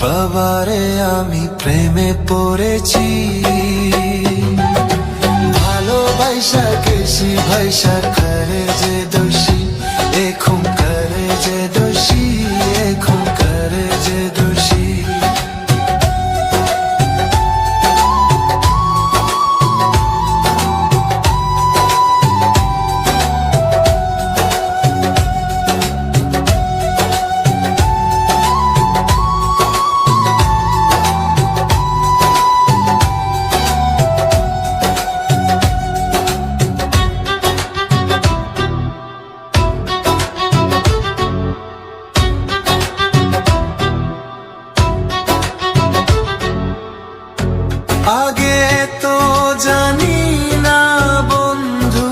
বাবারে আমি প্রেমে পড়েছি, ভালোবাসা গেছি ভাইসা করে যে দোষী, এখন করে যে দোষী, এখন করে যে দোষী। আগে তো জানি না বন্ধু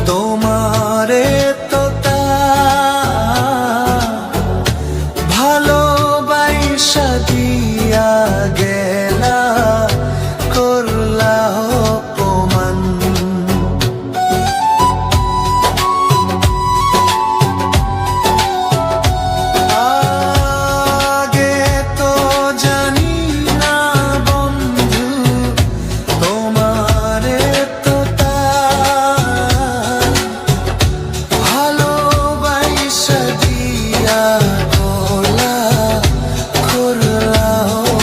তোমারে তো ভালোবাসা দিয়া গেলা, করলা অপমান। আগে তো জানি না বন্ধু তোমারে তো ভালোবাসা দিয়া গলা, করলা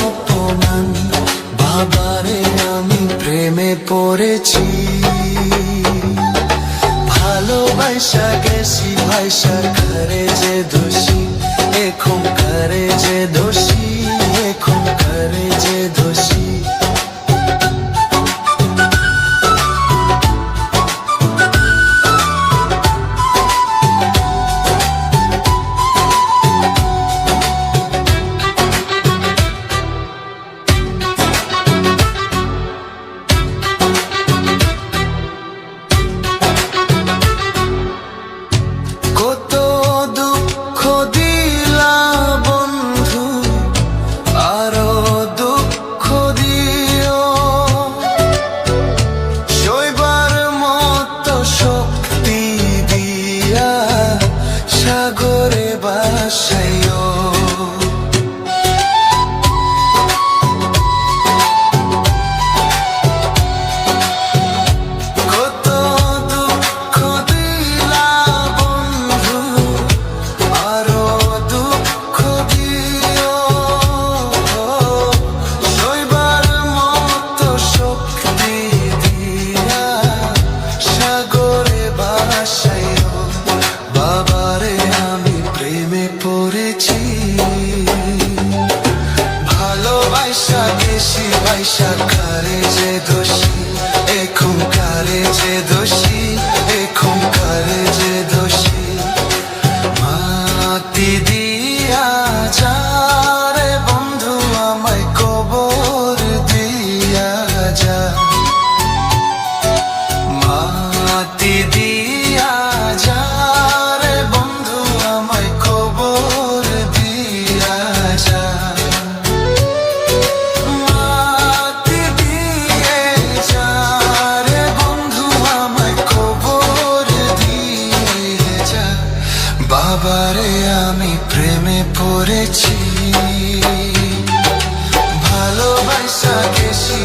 অপমান। বাবারে আমি প্রেমে পড়েছি, ভালোবাসা গেছি ভাইসা করে যে দোষী, এখন করে যে দোষী, এখন করে যে দোষী। কত দুঃখ দিলা বন্ধু, আরো দুঃখ দিও, সইবার মতো শক্তি দিয়া সাগরে ভাসাইও। কত দুঃখ দিলা বন্ধু, আরো দুঃখ দিও, সইবার মতো শক্তি দিয়া সাগরে ভাসাইও। বাবারে আমি প্রেমে পড়েছি, ভালোবাসা গেছি ভাইসা করে যে দোষী, এখন করে যে দোষী, এখন করে যে দোষী। মাটি দিয়া যা রে বন্ধু আমায় কবর দিয়া যা, মাটি দিয়া যা রে বন্ধু আমায় কবর দিয়া যা। মাটি দিয়ে যা রে বন্ধু আমায় কবর দিয়ে যা। বাবারে আমি প্রেমে পড়েছি, ভালোবাসা গেছি